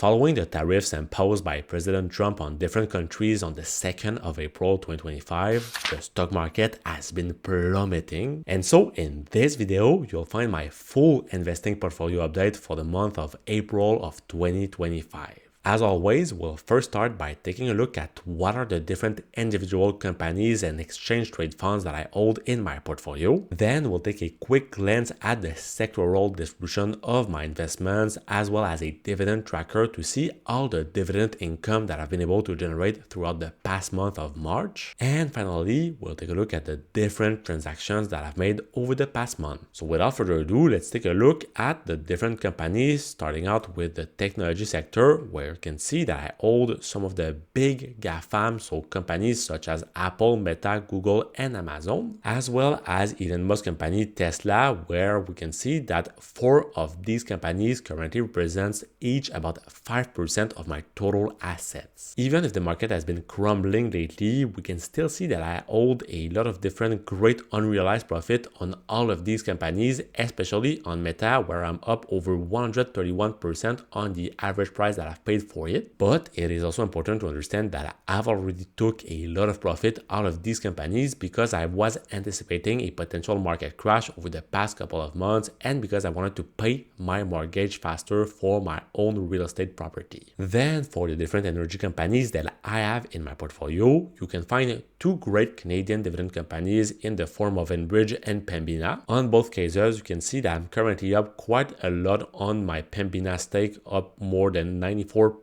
Following the tariffs imposed by President Trump on different countries on the 2nd of April 2025, the stock market has been plummeting. And so in this video, you'll find my full investing portfolio update for the month of April of 2025. As always, we'll first start by taking a look at what are the different individual companies and exchange trade funds that I hold in my portfolio. Then we'll take a quick glance at the sectoral distribution of my investments, as well as a dividend tracker to see all the dividend income that I've been able to generate throughout the past month of March. And finally, we'll take a look at the different transactions that I've made over the past month. So without further ado, let's take a look at the different companies, starting out with the technology sector, where you can see that I hold some of the big GAFAM, so companies such as Apple, Meta, Google, and Amazon, as well as Elon Musk company Tesla, where we can see that 4 of these companies currently represents each about 5% of my total assets. Even if the market has been crumbling lately, we can still see that I hold a lot of different great unrealized profit on all of these companies, especially on Meta, where I'm up over 131% on the average price that I've paid for it. But it is also important to understand that I've already took a lot of profit out of these companies because I was anticipating a potential market crash over the past couple of months and because I wanted to pay my mortgage faster for my own real estate property. Then for the different energy companies that I have in my portfolio, you can find 2 great Canadian dividend companies in the form of Enbridge and Pembina. On both cases, you can see that I'm currently up quite a lot on my Pembina stake, up more than 94%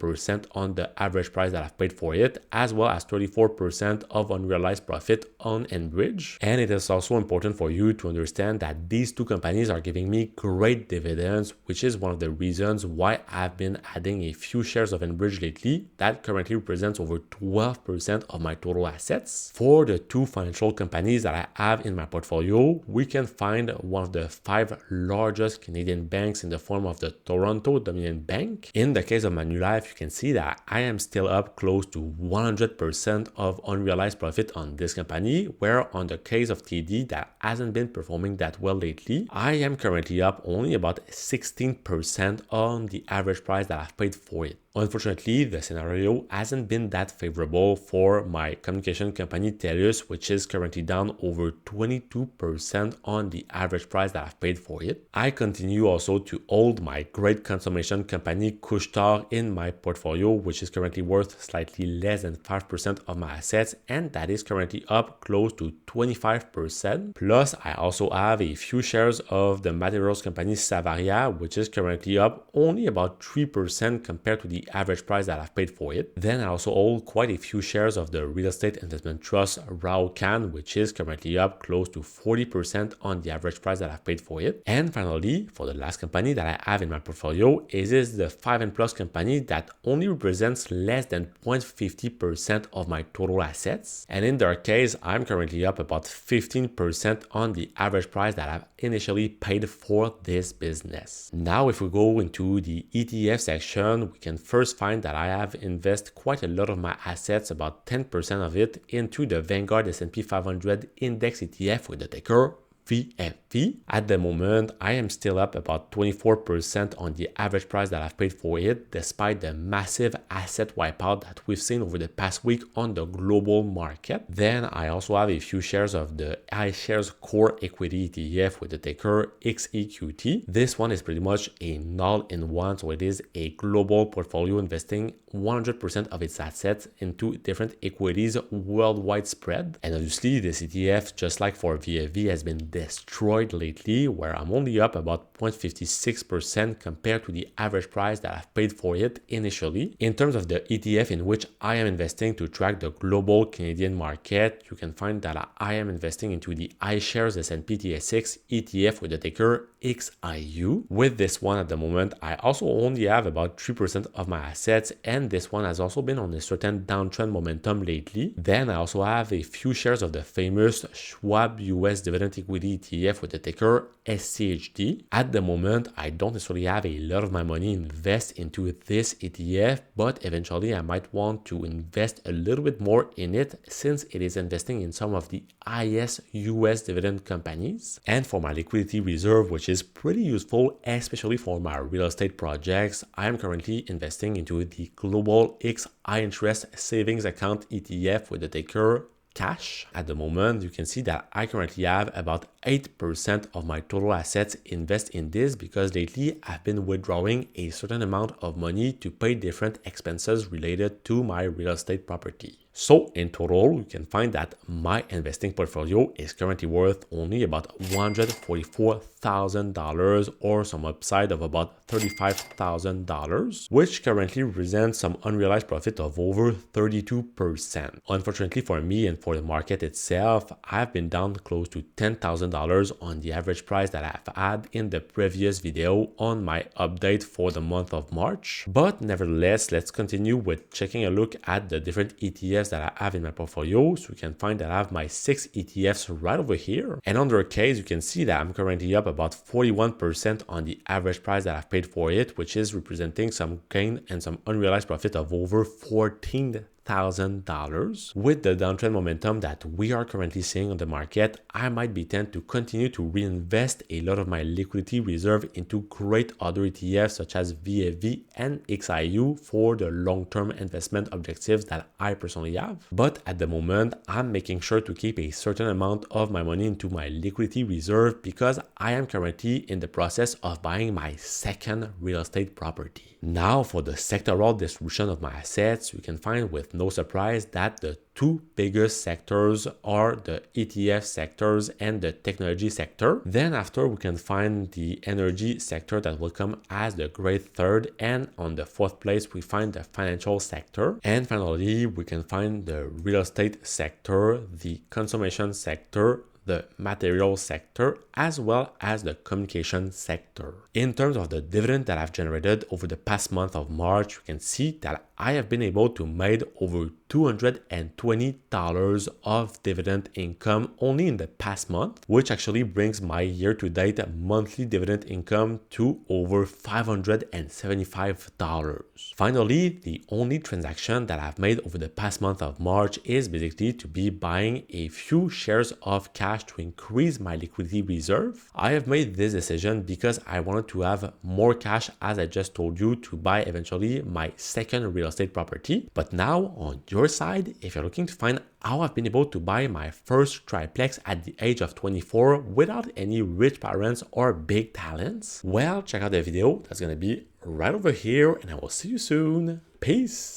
on the average price that I've paid for it, as well as 34% of unrealized profit on Enbridge. And it is also important for you to understand that these 2 companies are giving me great dividends, which is one of the reasons why I've been adding a few shares of Enbridge lately. That currently represents over 12% of my total assets. For the 2 financial companies that I have in my portfolio, we can find one of the 5 largest Canadian banks in the form of the Toronto Dominion Bank. In the case of Manulife, you can see that I am still up close to 100% of unrealized profit on this company, where on the case of TD that hasn't been performing that well lately, I am currently up only about 16% on the average price that I've paid for it. Unfortunately, the scenario hasn't been that favorable for my communication company TELUS, which is currently down over 22% on the average price that I've paid for it. I continue also to hold my great consummation company Couche-Tard in my portfolio, which is currently worth slightly less than 5% of my assets, and that is currently up close to 25%. Plus, I also have a few shares of the materials company Savaria, which is currently up only about 3% compared to the average price that I've paid for it. Then I also hold quite a few shares of the real estate investment trust Raucan, which is currently up close to 40% on the average price that I've paid for it. And finally, for the last company that I have in my portfolio, is the 5 and Plus company that only represents less than 0.50% of my total assets. And in their case, I'm currently up about 15% on the average price that I've initially paid for this business. Now, if we go into the ETF section, we can first find that I have invested quite a lot of my assets, about 10% of it, into the Vanguard S&P 500 Index ETF with the ticker VFV. At the moment, I am still up about 24% on the average price that I've paid for it, despite the massive asset wipeout that we've seen over the past week on the global market. Then I also have a few shares of the iShares Core Equity ETF with the ticker XEQT. This one is pretty much a all-in-one, so it is a global portfolio investing 100% of its assets into different equities worldwide spread. And obviously, this ETF, just like for VFV, has been destroyed lately, where I'm only up about 0.56% compared to the average price that I've paid for it initially. In terms of the ETF in which I am investing to track the global Canadian market, you can find that I am investing into the iShares S&P TSX ETF with the ticker XIU. With this one at the moment, I also only have about 3% of my assets, and this one has also been on a certain downtrend momentum lately. Then I also have a few shares of the famous Schwab US Dividend Equity equity ETF with the ticker SCHD. At the moment, I don't necessarily have a lot of my money invest into this ETF, but eventually I might want to invest a little bit more in it since it is investing in some of the highest US dividend companies. And for my liquidity reserve, which is pretty useful, especially for my real estate projects, I am currently investing into the Global X High Interest Savings Account ETF with the ticker cash. At the moment, you can see that I currently have about 8% of my total assets invest in this because lately I've been withdrawing a certain amount of money to pay different expenses related to my real estate property. So in total, you can find that my investing portfolio is currently worth only about $144,000 or some upside of about $35,000, which currently represents some unrealized profit of over 32%. Unfortunately for me and for the market itself, I've been down close to $10,000 on the average price that I've had in the previous video on my update for the month of March. But nevertheless, let's continue with checking a look at the different ETFs that I have in my portfolio. So you can find that I have my 6 ETFs right over here. And under a case, you can see that I'm currently up about 41% on the average price that I've paid for it, which is representing some gain and some unrealized profit of over $14,000. With the downtrend momentum that we are currently seeing on the market, I might be tempted to continue to reinvest a lot of my liquidity reserve into great other ETFs such as VFV and XIU for the long-term investment objectives that I personally have. But at the moment, I'm making sure to keep a certain amount of my money into my liquidity reserve because I am currently in the process of buying my second real estate property. Now for the sectoral distribution of my assets, you can find with no surprise that the two biggest sectors are the ETF sectors and the technology sector. Then after we can find the energy sector that will come as the great third, and on the fourth place we find the financial sector, and finally we can find the real estate sector, the consumption sector, the material sector, as well as the communication sector. In terms of the dividend that I've generated over the past month of March, you can see that I have been able to make over $220 of dividend income only in the past month, which actually brings my year-to-date monthly dividend income to over $575. Finally, the only transaction that I've made over the past month of March is basically to be buying a few shares of cash to increase my liquidity reserve. I have made this decision because I wanted to have more cash, as I just told you, to buy eventually my second real estate property. But now on your side, if you're looking to find how I've been able to buy my first triplex at the age of 24 without any rich parents or big talents, well, check out the video that's gonna be right over here, and I will see you soon. Peace.